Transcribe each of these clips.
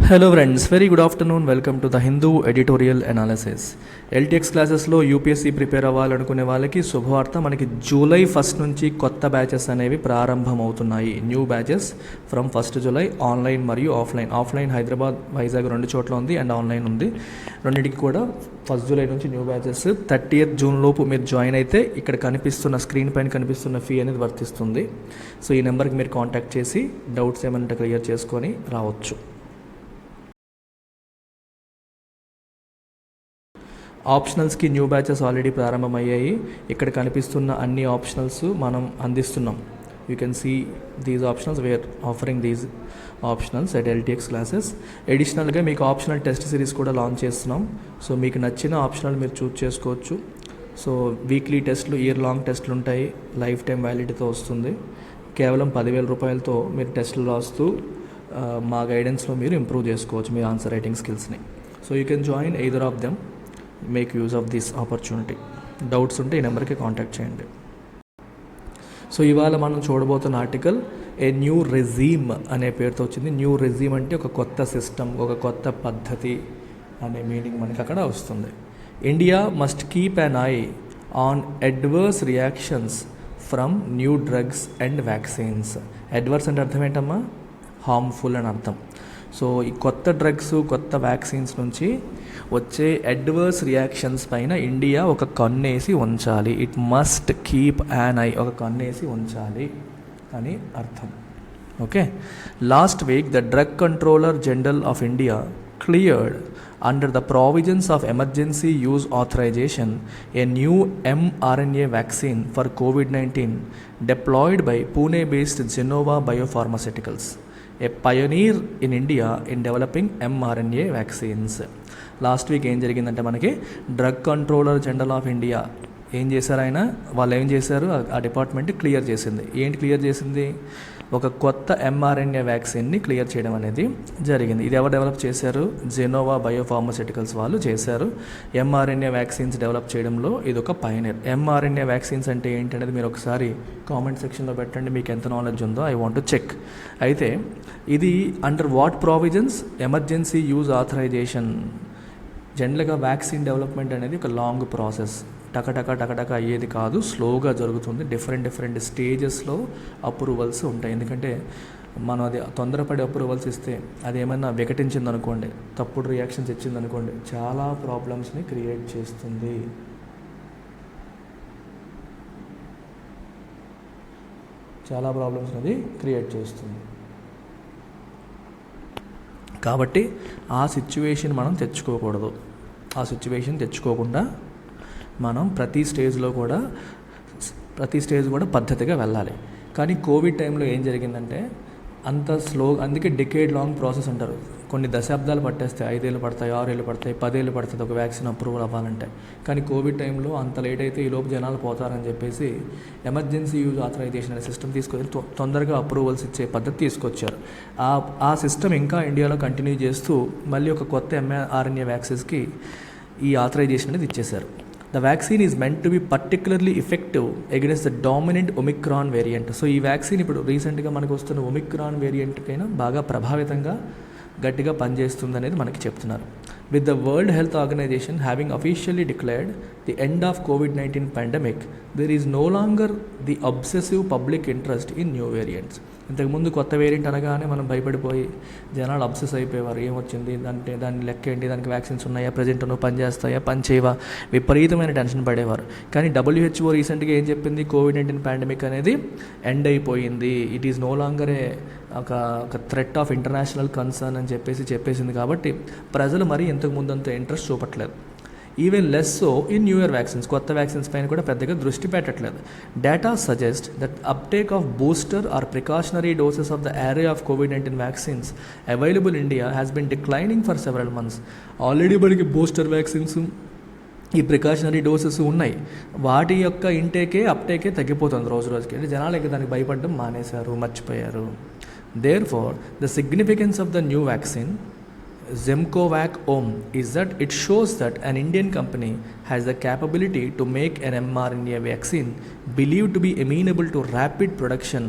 Hello friends, very good afternoon. Welcome to the Hindu editorial analysis. LTX క్లాసెస్లో UPSC prepare అవ్వాలనుకునే వాళ్ళకి శుభవార్త. మనకి జూలై 1 నుంచి కొత్త బ్యాచెస్ అనేవి ప్రారంభమవుతున్నాయి. New batches from 1 July, online మరియు ఆఫ్లైన్. ఆఫ్లైన్ హైదరాబాద్, వైజాగ్ 2 చోట్ల ఉంది, అండ్ ఆన్లైన్ ఉంది. రెండింటికి కూడా 1 జూలై నుంచి న్యూ బ్యాచెస్. 30th జూన్ లోపు మీరు జాయిన్ అయితే ఇక్కడ కనిపిస్తున్న స్క్రీన్ పైన కనిపిస్తున్న ఫీ అనేది వర్తిస్తుంది. సో ఈ నెంబర్కి మీరు కాంటాక్ట్ చేసి డౌట్స్ ఏమైనా క్లియర్ చేసుకొని రావచ్చు. ఆప్షనల్స్కి న్యూ బ్యాచెస్ ఆల్రెడీ ప్రారంభమయ్యాయి. ఇక్కడ కనిపిస్తున్న అన్ని ఆప్షనల్స్ మనం అందిస్తున్నాం. You can see these optionals, we are offering these optionals at LTX classes. ఎడిషనల్గా మీకు ఆప్షనల్ టెస్ట్ సిరీస్ కూడా లాంచ్ చేస్తున్నాం. సో మీకు నచ్చిన ఆప్షనల్ మీరు చూస్ చేసుకోవచ్చు. సో వీక్లీ టెస్ట్లు, ఇయర్ లాంగ్ టెస్ట్లు ఉంటాయి, లైఫ్ టైం వ్యాలిడిటీతో వస్తుంది. కేవలం 10,000 రూపాయలతో మీరు టెస్టులు రాస్తూ మా గైడెన్స్లో మీరు ఇంప్రూవ్ చేసుకోవచ్చు మీ ఆన్సర్ రైటింగ్ స్కిల్స్ని. So you can join either of them. Make use of this opportunity. Doubts ఉంటే ఈ నెంబర్కి కాంటాక్ట్ చేయండి. సో ఇవాళ మనం చూడబోతున్న ఆర్టికల్ ఏ న్యూ రెజీమ్ అనే పేరుతో వచ్చింది. న్యూ రెజీమ్ అంటే ఒక కొత్త సిస్టమ్, ఒక కొత్త పద్ధతి అనే మీనింగ్ మనకి అక్కడ వస్తుంది. India must keep an I on adverse reactions from new drugs and vaccines. Adverse అంటే అర్థం ఏంటమ్మా? హార్మ్ఫుల్ అని అర్థం. సో ఈ కొత్త డ్రగ్స్, కొత్త వ్యాక్సిన్స్ నుంచి వచ్చే అడ్వర్స్ రియాక్షన్స్ పైన ఇండియా ఒక కన్నేసి ఉంచాలి. It must keep an I, ఒక కన్నేసి ఉంచాలి అని అర్థం. Okay. Last week the drug controller general of India cleared under the provisions of emergency use authorization a new mRNA vaccine for COVID-19 deployed by Pune-based Genova Biopharmaceuticals, a pioneer in India in developing mRNA vaccines. Last week ఏం జరిగిందంటే మనకి drug controller general of India ఏం చేశారు, వాళ్ళు ఏం చేశారు, ఆ department clear చేసింది. ఏంటి క్లియర్ చేసింది? ఒక కొత్త ఎంఆర్ఎన్ఏ వ్యాక్సిన్ని క్లియర్ చేయడం అనేది జరిగింది. ఇది ఎవరు డెవలప్ చేశారు? జెనోవా బయోఫార్మస్యూటికల్స్ వాళ్ళు చేశారు. ఎంఆర్ఎన్ఏ వ్యాక్సిన్స్ డెవలప్ చేయడంలో ఇది ఒక పైనర్. ఎంఆర్ఎన్ఏ వ్యాక్సిన్స్ అంటే ఏంటి అనేది మీరు ఒకసారి కామెంట్ సెక్షన్లో పెట్టండి, మీకు ఎంత నాలెడ్జ్ ఉందో. I want to check. అయితే ఇది under what provisions? Emergency use authorization. జనరల్గా వ్యాక్సిన్ డెవలప్మెంట్ అనేది ఒక లాంగ్ ప్రాసెస్, టకటక అయ్యేది కాదు, స్లోగా జరుగుతుంది. డిఫరెంట్ స్టేజెస్లో అప్రూవల్స్ ఉంటాయి. ఎందుకంటే మనం అది తొందరపడి అప్రూవల్స్ ఇస్తే అది ఏమన్నా వికటించింది అనుకోండి, తప్పుడు రియాక్షన్స్ ఇచ్చింది అనుకోండి, చాలా ప్రాబ్లమ్స్ని క్రియేట్ చేస్తుంది. కాబట్టి ఆ సిచ్యువేషన్ మనం తెచ్చుకోకూడదు. ఆ సిచ్యువేషన్ తెచ్చుకోకుండా మనం ప్రతి స్టేజ్ కూడా పద్ధతిగా వెళ్ళాలి. కానీ కోవిడ్ టైంలో ఏం జరిగిందంటే అంత స్లో, అందుకే డికేడ్ లాంగ్ ప్రాసెస్ అంటారు. కొన్ని దశాబ్దాలు పట్టేస్తాయి, 5 ఏళ్ళు పడతాయి, 6 ఏళ్ళు పడతాయి, 10 ఏళ్ళు పడుతుంది ఒక వ్యాక్సిన్ అప్రూవల్ అవ్వాలంటే. కానీ కోవిడ్ టైంలో అంత లేట్ అయితే ఈలోపు జనాలు పోతారని చెప్పేసి ఎమర్జెన్సీ యూజ్ ఆథరైజేషన్ అనే సిస్టమ్ తీసుకొచ్చి తొందరగా అప్రూవల్స్ ఇచ్చే పద్ధతి తీసుకొచ్చారు. ఆ సిస్టమ్ ఇంకా ఇండియాలో కంటిన్యూ చేస్తూ మళ్ళీ ఒక కొత్త ఎంఆర్ఎన్ఏ వ్యాక్సిన్స్కి ఈ ఆథరైజేషన్ అనేది ఇచ్చేశారు. The vaccine is meant to be particularly effective against the dominant Omicron variant. So ఈ వ్యాక్సిన్ ఇప్పుడు రీసెంట్గా మనకు వస్తున్న ఒమిక్రాన్ వేరియంట్కైనా బాగా ప్రభావితంగా గట్టిగా పనిచేస్తుంది అనేది మనకి చెప్తున్నారు. With the World Health Organization having officially declared the end of COVID-19 pandemic, there is no longer the obsessive public interest in new variants. ఇంతకుముందు కొత్త వేరియంట్ అనగానే మనం భయపడిపోయి జనాలు అబ్సెస్ అయిపోయేవారు. ఏమొచ్చింది అంటే దాన్ని లెక్క ఏంటి, దానికి వ్యాక్సిన్స్ ఉన్నాయా, ప్రజెంట్ పని చేస్తాయా, పని చేయవా, విపరీతమైన టెన్షన్ పడేవారు. కానీ WHO రీసెంట్గా ఏం చెప్పింది? COVID-19 పాండమిక్ అనేది ఎండ్ అయిపోయింది. ఇట్ ఈజ్ నో లాంగర్ ఒక థ్రెట్ ఆఫ్ ఇంటర్నేషనల్ కన్సర్న్ అని చెప్పేసింది. కాబట్టి ప్రజలు మరీ ఇంతకుముందు అంత ఇంట్రెస్ట్ చూపట్లేదు. Even less so in new year vaccines. కొత్త వ్యాక్సిన్స్ పైన కూడా పెద్దగా దృష్టి పెట్టట్లేదు. Data suggest that uptake of booster or precautionary doses of the array of COVID-19 vaccines available India has been declining for several months. Already మనకి booster vaccines, ఈ precautionary doses ఉన్నాయి, వాటి యొక్క అప్టేకే తగ్గిపోతుంది రోజుకి. అంటే జనాలు ఇంకా దానికి భయపడడం మానేశారు, మర్చిపోయారు. Therefore, the significance of the new vaccine, Zemcovac Om, is that it shows that an Indian company has the capability to make an mRNA vaccine believed to be amenable to rapid production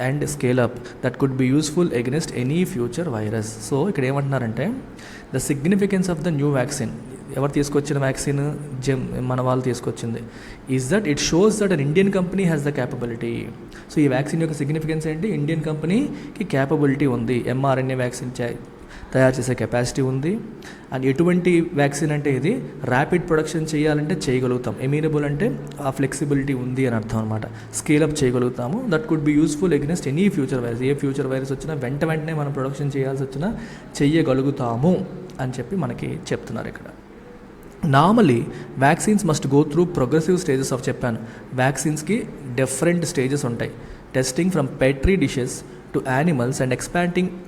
and scale up that could be useful against any future virus. So ఇక్కడ ఏమంటున్నారంటే the significance of the new vaccine, ఎవరు తీసుకొచ్చిన vaccine, మన వాళ్ళు తీసుకొచ్చింది, is that it shows that an Indian company has the capability. So ఈ vaccine యొక్క significance ఏంటి, ఇండియన్ కంపెనీకి క్యాపబిలిటీ ఉంది, ఎంఆర్ఎన్ఏ వ్యాక్సిన్ తయారు చేసే కెపాసిటీ ఉంది. అండ్ ఎటువంటి వ్యాక్సిన్ అంటే ఇది ర్యాపిడ్ ప్రొడక్షన్ చేయాలంటే చేయగలుగుతాం, ఎమీనబుల్ అంటే ఆ ఫ్లెక్సిబిలిటీ ఉంది అని అర్థం అనమాట. స్కేలప్ చేయగలుగుతాము, that could be useful against any future virus, A future virus వచ్చినా వెంటనే మనం ప్రొడక్షన్ చేయాల్సి వచ్చినా చెయ్యగలుగుతాము అని చెప్పి మనకి చెప్తున్నారు ఇక్కడ. Normally vaccines must go through progressive stages of, చెప్పాను వ్యాక్సిన్స్కి డిఫరెంట్ స్టేజెస్ ఉంటాయి. Testing from Petri dishes to animals and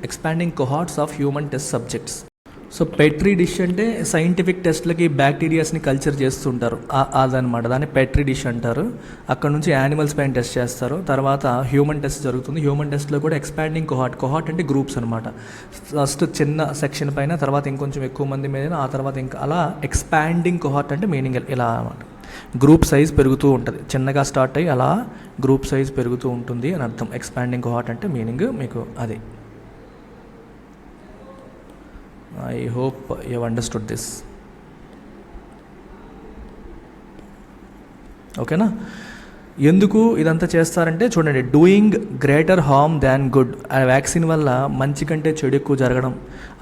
expanding cohorts of human test subjects. So Petri dish అంటే సైంటిఫిక్ టెస్ట్లకి బ్యాక్టీరియాస్ని కల్చర్ చేస్తుంటారు, అదనమాట, దాన్ని పెట్రీ డిష్ అంటారు. అక్కడ నుంచి యానిమల్స్ పైన టెస్ట్ చేస్తారు, తర్వాత హ్యూమన్ టెస్ట్ జరుగుతుంది. హ్యూమన్ టెస్ట్లో కూడా ఎక్స్పాండింగ్ కోహార్ట్ అంటే గ్రూప్స్ అనమాట. ఫస్ట్ చిన్న సెక్షన్ పైన, తర్వాత ఇంకొంచెం ఎక్కువ మంది మీద, ఆ తర్వాత ఇంకా అలా ఎక్స్పాండింగ్ కోహార్ట్ అంటే మీనింగ్ ఇలా అనమాట. గ్రూప్ సైజ్ పెరుగుతూ ఉంటుంది, చిన్నగా స్టార్ట్ అయ్యి అలా గ్రూప్ సైజ్ పెరుగుతూ ఉంటుంది అని అర్థం. ఎక్స్పాండింగ్ కోహార్ట్ అంటే మీనింగ్ మీకు అది. I hope you have understood this. ఓకేనా? ఎందుకు ఇదంతా చేస్తారంటే చూడండి, doing greater harm than good, ఆ వ్యాక్సిన్ వల్ల మంచి కంటే చెడు ఎక్కువ జరగడం,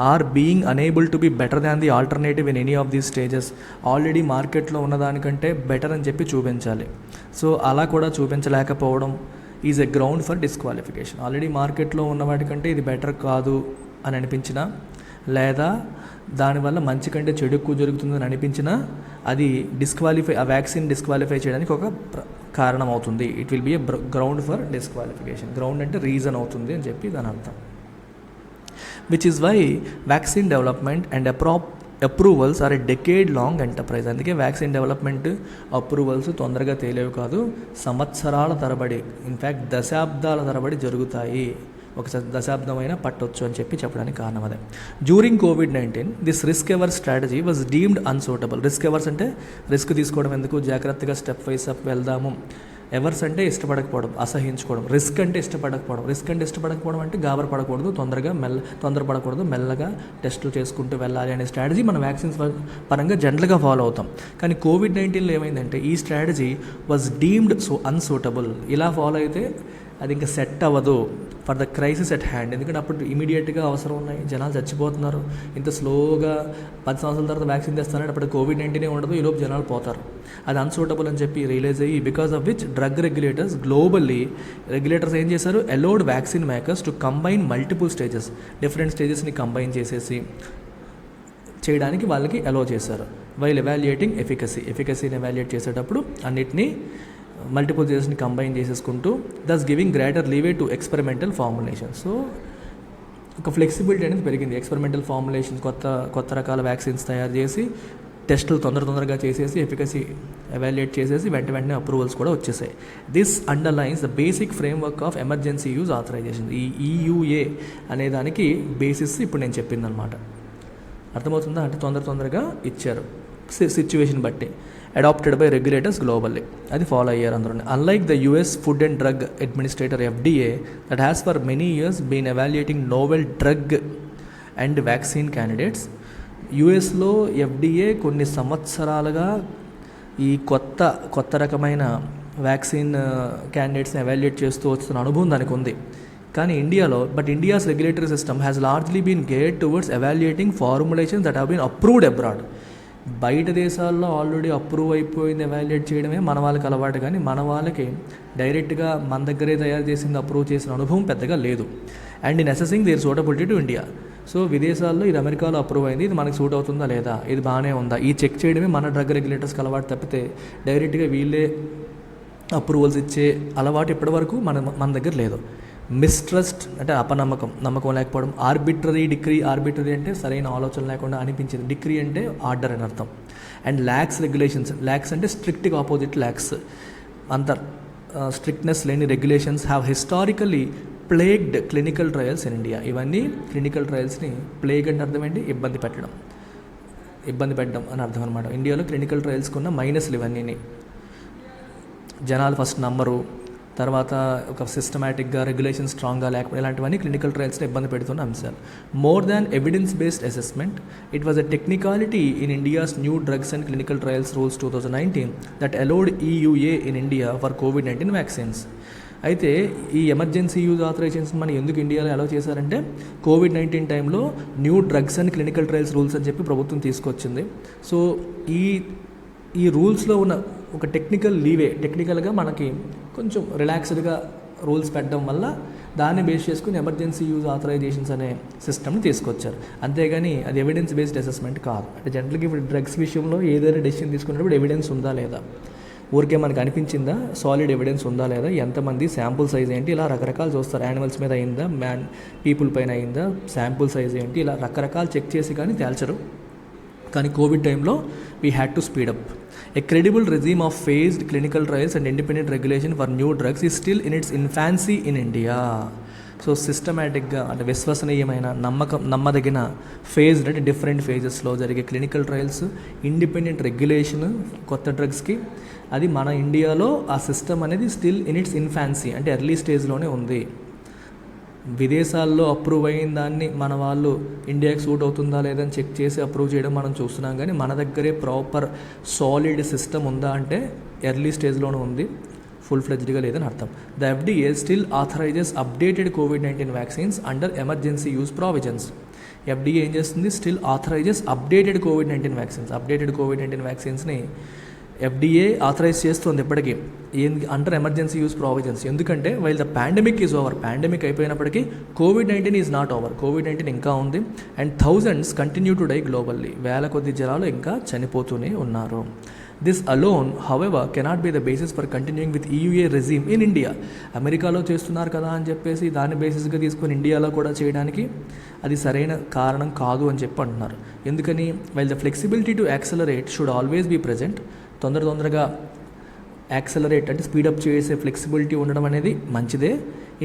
or being unable to be better than the alternative in any of these stages, already మార్కెట్లో ఉన్నదానికంటే బెటర్ అని చెప్పి చూపించాలి. సో అలా కూడా చూపించలేకపోవడం is a ground for disqualification. Already మార్కెట్లో ఉన్న వాటికంటే ఇది బెటర్ కాదు అని అనిపించినా, లేదా దానివల్ల మంచి కంటే చెడు ఎక్కువ జరుగుతుందని అనిపించినా, అది ఆ వ్యాక్సిన్ డిస్క్వాలిఫై చేయడానికి ఒక కారణం అవుతుంది. It will be a ground for disqualification. Ground అంటే రీజన్ అవుతుంది అని చెప్పి దాని అర్థం. Which is why vaccine development and approvals are a decade long enterprise. అందుకే వ్యాక్సిన్ డెవలప్మెంట్ అప్రూవల్స్ తొందరగా తేలేవు కాదు, సంవత్సరాల తరబడి, ఇన్ఫ్యాక్ట్ దశాబ్దాల తరబడి జరుగుతాయి. ఒక దశాబ్దమైన పట్టొచ్చు అని చెప్పి చెప్పడానికి కారణం అదే. డ్యూరింగ్ కోవిడ్-19 this risk averse strategy was deemed unsuitable. Risk averse అంటే రిస్క్ తీసుకోవడం ఎందుకు, జాగ్రత్తగా స్టెప్ వైస్ అప్ వెళ్దాము. ఎవర్స్ అంటే ఇష్టపడకపోవడం, అసహించుకోవడం. రిస్క్ అంటే ఇష్టపడకపోవడం అంటే గాబరపడకూడదు, తొందరపడకూడదు, మెల్లగా టెస్టులు చేసుకుంటూ వెళ్ళాలి అనే స్ట్రాటజీ మన వ్యాక్సిన్స్ పరంగా జనరల్గా ఫాలో అవుతాం. కానీ కోవిడ్-19లో ఏమైందంటే ఈ స్ట్రాటజీ వాజ్ డీమ్డ్ అన్సూటబుల్. ఇలా ఫాలో అయితే అది ఇంకా సెట్ అవ్వదు for the crisis at hand. ఎందుకంటే అప్పుడు ఇమీడియట్గా అవసరం ఉన్నాయి, జనాలు చచ్చిపోతున్నారు. ఇంత స్లోగా 10 సంవత్సరాల తర్వాత వ్యాక్సిన్ తెస్తానంటే అప్పుడు కోవిడ్-19 ఉండదు, ఈలోపు జనాలు పోతారు. అది అన్సూటబుల్ అని చెప్పి రియలైజ్ అయ్యి, because of which drug regulators globally ఏం చేశారు, allowed vaccine makers to combine multiple stages, different స్టేజెస్ని కంబైన్ చేసేసి చేయడానికి వాళ్ళకి అలౌ చేశారు. వైల్ ఎవాల్యుయేటింగ్ ఎఫికసీని ఎవాల్యుయేట్ చేసేటప్పుడు అన్నిటినీ మల్టిపుల్ స్టేజెస్ని కంబైన్ చేసేసుకుంటూ, thus giving greater leeway to experimental formulation. So ఒక ఫ్లెక్సిబిలిటీ అనేది పెరిగింది. ఎక్స్పెరిమెంటల్ ఫార్ములేషన్, కొత్త రకాల వ్యాక్సిన్స్ తయారు చేసి టెస్టులు తొందరగా చేసేసి ఎఫికసీ ఎవాల్యుయేట్ చేసేసి వెంటనే అప్రూవల్స్ కూడా వచ్చేసాయి. This underlines the basic framework of emergency use authorization. ఈ ఈయూఏ అనే దానికి బేసిస్ ఇప్పుడు నేను చెప్పిందనమాట. అర్థమవుతుందా? అంటే తొందరగా ఇచ్చారు సిచ్యువేషన్ బట్టి. అడాప్టెడ్ బై రెగ్యులేటర్స్ గ్లోబల్లీ, అది ఫాలో అయ్యారు అందరూ. Unlike the US food and drug administrator FDA that has for many years been evaluating novel drug and vaccine candidates. యుఎస్లో FDA కొన్ని సంవత్సరాలుగా ఈ కొత్త రకమైన వ్యాక్సిన్ క్యాండిడేట్స్ని ఎవాల్యుయేట్ చేస్తూ వస్తున్న అనుభవం దానికి ఉంది. కానీ India's regulatory system has largely been geared towards evaluating formulations that have been approved abroad. బయట దేశాల్లో ఆల్రెడీ అప్రూవ్ అయిపోయింది ఎవాల్యుయేట్ చేయడమే మన వాళ్ళకి అలవాటు, కానీ మన వాళ్ళకి డైరెక్ట్గా మన దగ్గరే తయారు చేసింది అప్రూవ్ చేసిన అనుభవం పెద్దగా లేదు. And in assessing their suitability to India. So విదేశాల్లో ఇది అమెరికాలో అప్రూవ్ అయింది, ఇది మనకు సూట్ అవుతుందా లేదా, ఇది బాగానే ఉందా, ఈ చెక్ చేయడమే మన డ్రగ్ రెగ్యులేటర్స్కి అలవాటు తప్పితే డైరెక్ట్గా వీళ్ళే అప్రూవల్స్ ఇచ్చే అలవాటు ఇప్పటివరకు మన దగ్గర లేదు. మిస్ట్రస్ట్ అంటే నమ్మకం లేకపోవడం. ఆర్బిటరీ అంటే సరైన ఆలోచన లేకుండా అనిపించింది. డిక్రీ అంటే ఆర్డర్ అని అర్థం. అండ్ ల్యాక్స్ రెగ్యులేషన్స్, ల్యాక్స్ అంటే స్ట్రిక్ట్గా ఆపోజిట్ ల్యాక్స్, అంత స్ట్రిక్ట్నెస్ లేని regulations have historically plagued clinical trials in India. ఇవన్నీ క్లినికల్ ట్రయల్స్ని ప్లేగ్ అంటే అర్థం ఏంటి, ఇబ్బంది పెట్టడం అని అర్థం అనమాట. ఇండియాలో క్లినికల్ ట్రయల్స్కి ఉన్న మైనస్లు ఇవన్నీ. జనాలు ఫస్ట్ నమ్మరు, తర్వాత ఒక సిస్టమేటిక్గా రెగ్యులేషన్ స్ట్రాంగ్గా లేకపోతే ఇలాంటివన్నీ క్లినికల్ ట్రయల్స్ని ఇబ్బంది పెడుతున్న అంశాలు. More than evidence based assessment, it was a technicality in India's new drugs and clinical trials rules 2019 that allowed EUA in India for COVID-19 vaccines. అయితే ఈ ఎమర్జెన్సీ యూజ్ ఆథరైజేషన్ మనం ఎందుకు ఇండియాలో అలౌ చేశారంటే COVID-19 టైంలో new drugs and clinical trials rules అని చెప్పి ప్రభుత్వం తీసుకొచ్చింది. సో ఈ రూల్స్లో ఉన్న ఒక టెక్నికల్గా మనకి కొంచెం రిలాక్స్డ్గా రూల్స్ పెట్టడం వల్ల దాన్ని బేస్ చేసుకుని ఎమర్జెన్సీ యూజ్ ఆథరైజేషన్స్ అనే సిస్టమ్ని తీసుకొచ్చారు. అంతేగాని అది ఎవిడెన్స్ బేస్డ్ అసెస్మెంట్ కాదు. అంటే జనరల్గా ఇప్పుడు డ్రగ్స్ విషయంలో ఏదైనా డెసిషన్ తీసుకున్నప్పుడు ఎవిడెన్స్ ఉందా లేదా, ఊరికే మనకు అనిపించిందా, సాలిడ్ ఎవిడెన్స్ ఉందా లేదా, ఎంతమంది, శాంపుల్ సైజ్ ఏంటి, ఇలా రకరకాలు చూస్తారు. యానిమల్స్ మీద అయిందా, పీపుల్ పైన అయిందా, శాంపుల్ సైజ్ ఏంటి, ఇలా రకరకాలు చెక్ చేసి కానీ తేల్చరు. కానీ కోవిడ్ టైంలో we had to speed up. A credible regime of phased clinical trials and independent regulation for new drugs is still in its infancy in India. So సిస్టమేటిక్గా అంటే విశ్వసనీయమైన నమ్మదగిన ఫేజ్డ్ అంటే డిఫరెంట్ ఫేజెస్లో జరిగే క్లినికల్ ట్రయల్స్, ఇండిపెండెంట్ రెగ్యులేషన్ కొత్త డ్రగ్స్కి, అది మన ఇండియాలో ఆ సిస్టమ్ అనేది స్టిల్ ఇన్ ఇట్స్ ఇన్ఫాన్సీ అంటే ఎర్లీ స్టేజ్లోనే ఉంది. విదేశాల్లో అప్రూవ్ అయిన దాన్ని మన వాళ్ళు ఇండియాకి సూట్ అవుతుందా లేదని చెక్ చేసి అప్రూవ్ చేయడం మనం చూస్తున్నాం. కానీ మన దగ్గరే ప్రాపర్ సాలిడ్ సిస్టమ్ ఉందా అంటే ఎర్లీ స్టేజ్లోనే ఉంది, ఫుల్ ఫ్లెజ్డ్గా లేదని అర్థం. The FDA still authorises updated COVID-19 vaccines under emergency use provisions. FDA ఏం చేస్తుంది, still authorises updated COVID-19 vaccines. Updated COVID-19 వ్యాక్సిన్స్ని FDA ఆథరైజ్ చేస్తుంది ఎప్పటికీ అండర్ ఎమర్జెన్సీ యూజ్ ప్రావిజన్స్. ఎందుకంటే while the pandemic is over, pandemic అయిపోయినప్పటికీ COVID-19 is not over. COVID-19 ఇంకా ఉంది and thousands continue to die globally. వేల కొద్ది జనాలు ఇంకా చనిపోతూనే ఉన్నారు. This alone however cannot be the basis for continuing with EUA regime in India. అమెరికాలో చేస్తున్నారు కదా అని చెప్పేసి దాన్ని బేసిస్గా తీసుకొని ఇండియాలో కూడా చేయడానికి అది సరైన కారణం కాదు అని చెప్పి అంటున్నారు. ఎందుకని, while the flexibility to accelerate should always be present. తొందరగా యాక్సలరేట్ అంటే స్పీడప్ చేసే ఫ్లెక్సిబిలిటీ ఉండడం అనేది మంచిదే.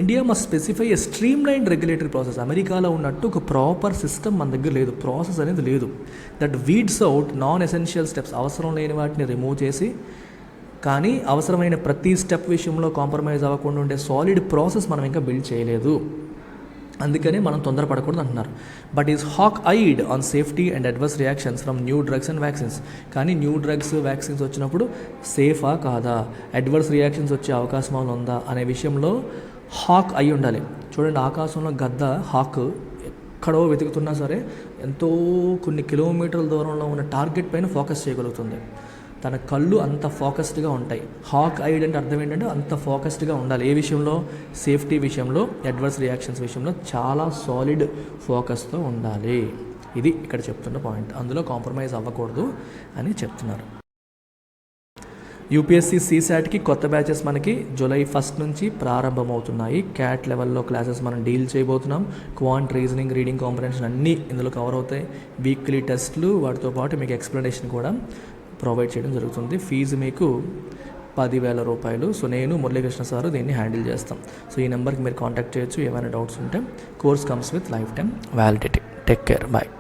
India must specify a streamline regulatory process. అమెరికాలో ఉన్నట్టు ఒక ప్రాపర్ సిస్టమ్ మన దగ్గర లేదు, ప్రాసెస్ అనేది లేదు. That weeds out non essential steps, అవసరం లేని వాటిని రిమూవ్ చేసి కానీ అవసరమైన ప్రతి స్టెప్ విషయంలో కాంప్రమైజ్ అవ్వకుండా ఉండే సాలిడ్ ప్రాసెస్ మనం ఇంకా బిల్డ్ చేయలేదు. అందుకనే మనం తొందరపడకూడదు అంటున్నారు. But is hawk eyed on safety and adverse reactions from new drugs and vaccines. కానీ న్యూ డ్రగ్స్, వ్యాక్సిన్స్ వచ్చినప్పుడు సేఫా కాదా, అడ్వర్స్ రియాక్షన్స్ వచ్చే అవకాశం ఉందా అనే విషయంలో హాక్ అయి ఉండాలి. చూడండి, ఆకాశంలో గద్ద హాక్ ఎక్కడో వెతుకుతున్నా సరే ఎంతో కొన్ని కిలోమీటర్ల దూరంలో ఉన్న టార్గెట్ పైన ఫోకస్ చేయగలుగుతుంది. తన కళ్ళు అంత ఫోకస్డ్గా ఉంటాయి. హాక్ ఐడ్ అంటే అర్థం ఏంటంటే అంత ఫోకస్డ్గా ఉండాలి. ఏ విషయంలో, సేఫ్టీ విషయంలో, అడ్వర్స్ రియాక్షన్స్ విషయంలో చాలా సాలిడ్ ఫోకస్తో ఉండాలి. ఇది ఇక్కడ చెప్తున్న పాయింట్. అందులో కాంప్రమైజ్ అవ్వకూడదు అని చెప్తున్నారు. UPSC CSATకి కొత్త బ్యాచెస్ మనకి జూలై 1 నుంచి ప్రారంభమవుతున్నాయి. క్యాట్ లెవెల్లో క్లాసెస్ మనం డీల్ చేయబోతున్నాం. క్వాంట్, రీజనింగ్, రీడింగ్ కాంప్రహెన్షన్ అన్నీ ఇందులో కవర్ అవుతాయి. వీక్లీ టెస్ట్లు, వాటితో పాటు మీకు ఎక్స్ప్లెనేషన్ కూడా ప్రొవైడ్ చేయడం జరుగుతుంది. ఫీజు మీకు 10,000 రూపాయలు. సో నేను మురళీకృష్ణ సార్ దీన్ని హ్యాండిల్ చేస్తాం. సో ఈ నెంబర్కి మీరు కాంటాక్ట్ చేయొచ్చు ఏమైనా డౌట్స్ ఉంటే. Course comes with life time validity. Take care, bye.